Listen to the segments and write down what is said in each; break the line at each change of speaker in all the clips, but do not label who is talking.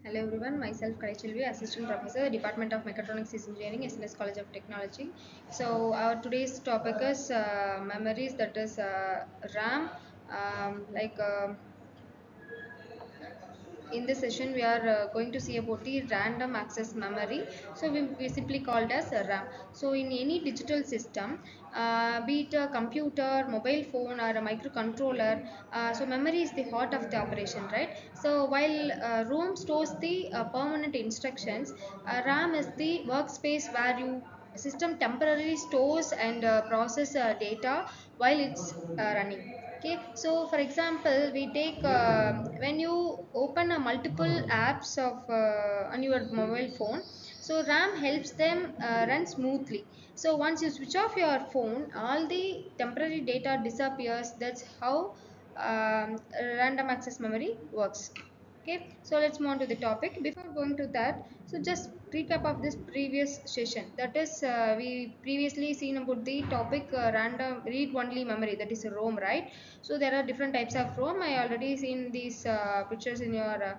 Hello everyone, myself Kaichelvi, Assistant Professor, Department of Mechatronics Engineering, SNS College of Technology. So our today's topic is memories, that is RAM. Um, like um in this session, we are going to see about the random access memory. So we simply called as RAM. So in any digital system, be it a computer, mobile phone, or a microcontroller, so memory is the heart of the operation, right? So while ROM stores the permanent instructions, RAM is the workspace where you system temporarily stores and process data while it's running. Okay, so for example, we take when you open a multiple apps of on your mobile phone, so RAM helps them run smoothly. So once you switch off your phone, all the temporary data disappears. That's how random access memory works. Okay, so let's move on to the topic. Before going to that, so just recap of this previous session. That is, we previously seen about the topic random read-only memory. That is ROM, right? So there are different types of ROM. I already seen these pictures in your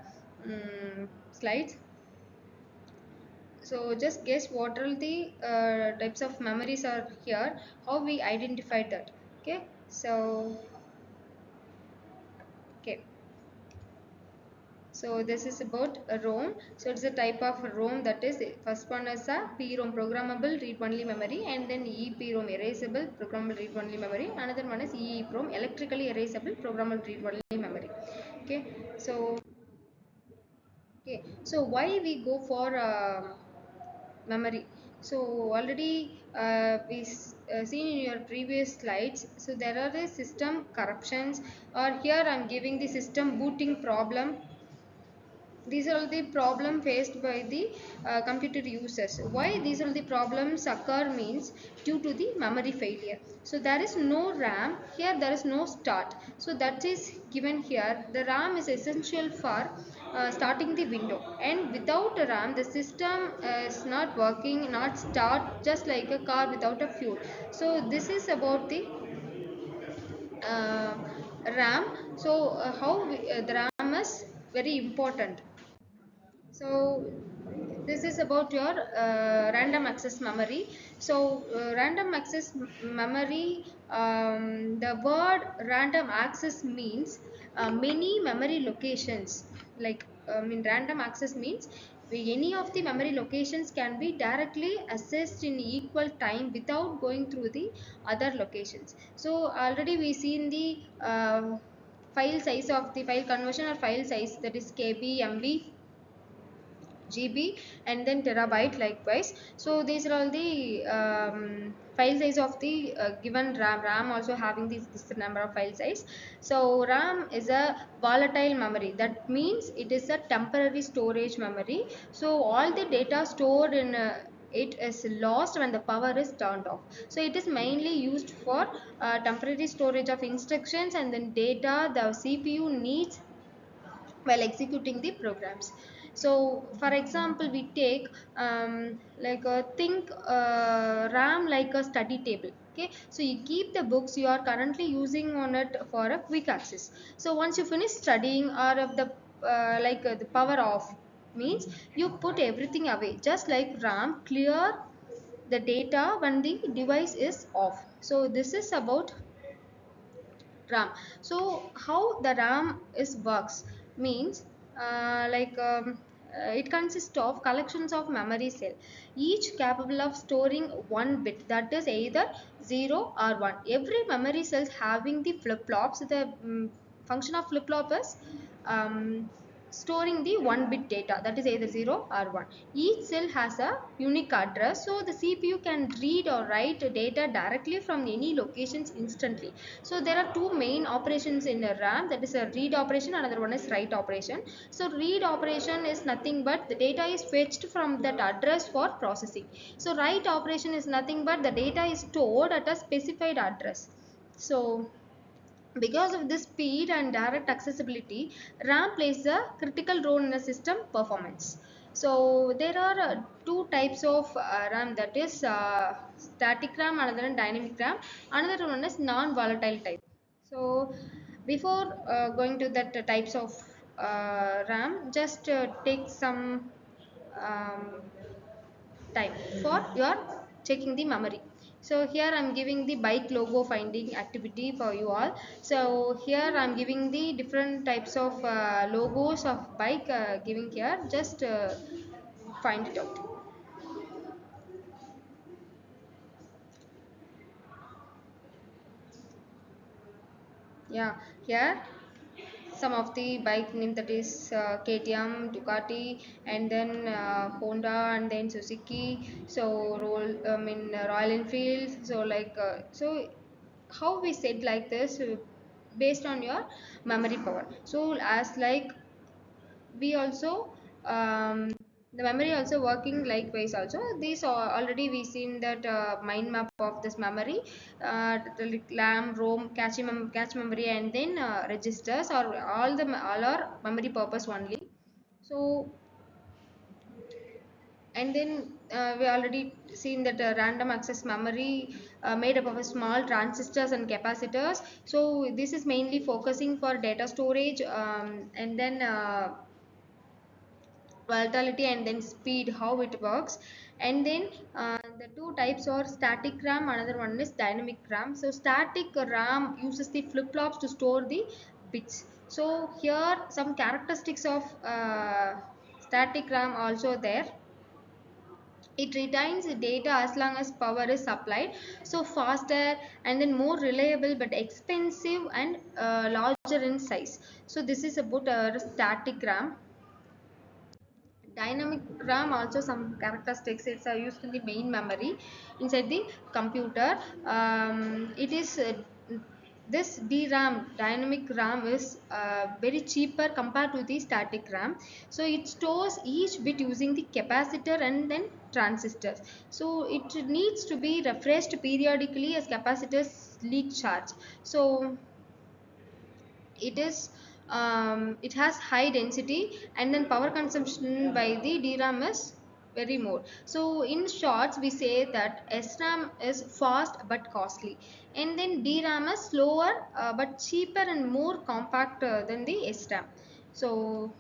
slides. So just guess what all the types of memories are here. How we identified that? Okay. So okay. So this is about a ROM. So it's a type of ROM, that is first one is a PROM, programmable read-only memory, and then EPROM, erasable programmable read-only memory. Another one is EEPROM, electrically erasable programmable read-only memory. Okay, so why we go for memory? So already seen in your previous slides. So there are the system corruptions, or here I'm giving the system booting problem. These are all the problem faced by the computer users. Why these are the problems occur means due to the memory failure. So there is no RAM here, there is no start. So that is given here. The RAM is essential for starting the window, and without a RAM the system is not working, not start, just like a car without a fuel. So this is about the uh, RAM. So the RAM is very important. So this is about your random access memory. So random access memory, the word random access means many memory locations. Like in random access means any of the memory locations can be directly accessed in equal time without going through the other locations. So already we seen the file size of the file conversion or file size, that is KB, MB, GB, and then terabyte likewise. So these are all the file size of the given RAM. RAM also having this number of file size. So RAM is a volatile memory. That means it is a temporary storage memory. So all the data stored in it is lost when the power is turned off. So it is mainly used for temporary storage of instructions and then data the CPU needs while executing the programs. So for example, we take think RAM like a study table. Okay, so you keep the books you are currently using on it for a quick access. So once you finish studying, or if the power off means you put everything away, just like RAM clear the data when the device is off. So this is about RAM. So how the RAM is works means it consists of collections of memory cell, each capable of storing one bit, that is either 0 or 1. Every memory cell having the flip flops. The function of flip flop is storing the one bit data, that is either 0 or 1. Each cell has a unique address, so the CPU can read or write data directly from any locations instantly. So there are two main operations in a RAM, that is a read operation, another one is write operation. So read operation is nothing but the data is fetched from that address for processing. So write operation is nothing but the data is stored at a specified address. So because of this speed and direct accessibility, RAM plays a critical role in a system performance. So there are two types of RAM, that is static RAM, another one dynamic RAM, another one is non-volatile type. So before going to that types of RAM, just take some um, time for your checking the memory. So here I'm giving the bike logo finding activity for you all. So here I'm giving the different types of logos of bike, giving here, just find it out. Yeah, here some of the bike name, that is KTM, Ducati, and then Honda, and then Suzuki. So Royal Enfield. So so how we said like this, based on your memory power. So as like we also the memory also working likewise also. These are already we seen that mind map of this memory, the like ram, rom, catch memory, and then registers, or all are memory purpose only. So and then we already seen that random access memory made up of a small transistors and capacitors. So this is mainly focusing for data storage, and then volatility and then speed, how it works. And then the two types are static ram, another one is dynamic ram. So static ram uses the flip-flops to store the bits. So here some characteristics of static ram also there. It retains the data as long as power is supplied, so faster and then more reliable, but expensive and larger in size. So this is about static ram. Dynamic RAM also some characteristics. It's used in the main memory inside the computer. It is this DRAM, dynamic RAM, is very cheaper compared to the static RAM. So it stores each bit using the capacitor and then transistors. So it needs to be refreshed periodically as capacitors leak charge. So it has high density, and then power consumption by the DRAM is very more. So in shorts we say that SRAM is fast but costly, and then DRAM is slower but cheaper and more compact than the SRAM. So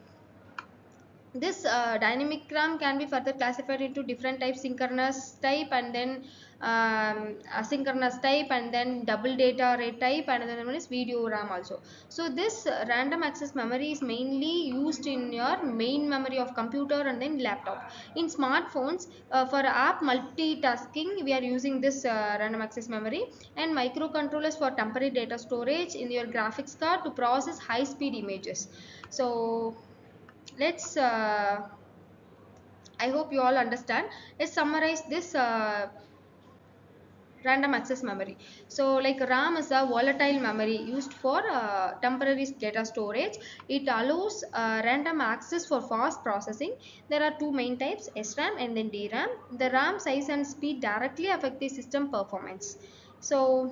this dynamic RAM can be further classified into different types: synchronous type, and then asynchronous type, and then double data rate type, and another one is video RAM also. So this random access memory is mainly used in your main memory of computer and then laptop. In smartphones, for app multitasking, we are using this random access memory, and microcontrollers for temporary data storage in your graphics card to process high speed images. So let's I hope you all understand. Let's summarize this random access memory. So like RAM is a volatile memory used for temporary data storage. It allows random access for fast processing. There are two main types, SRAM and then DRAM. The RAM size and speed directly affect the system performance. So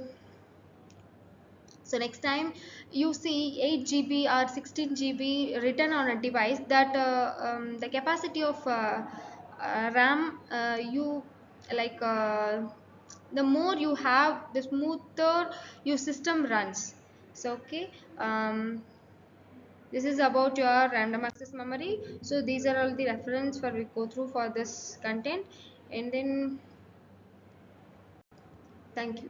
next time you see 8 GB or 16 GB written on a device, that the capacity of RAM, you like the more you have, the smoother your system runs. So okay, this is about your random access memory. So these are all the reference for we go through for this content, and then thank you.